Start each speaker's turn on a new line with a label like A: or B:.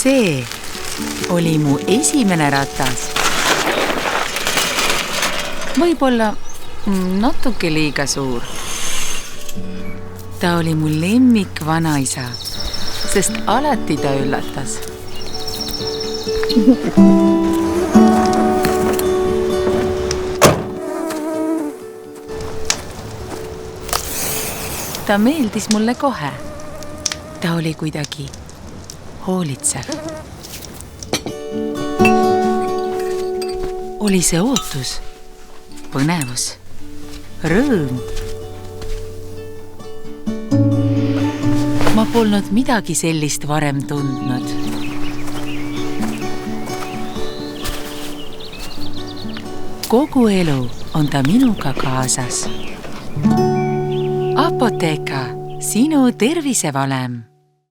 A: See oli mu esimene ratas. Võib-olla natuke liiga suur. Ta oli mu lemmik vanaisa, sest alati ta üllatas. Ta meeldis mulle kohe. Ta oli kuidagi hoolitsev. Oli see ootus, põnevus, rõõm. Ma polnud midagi sellist varem tundnud. Kogu elu on ta minuga kaasas. Apotheka, sinu tervisevalem.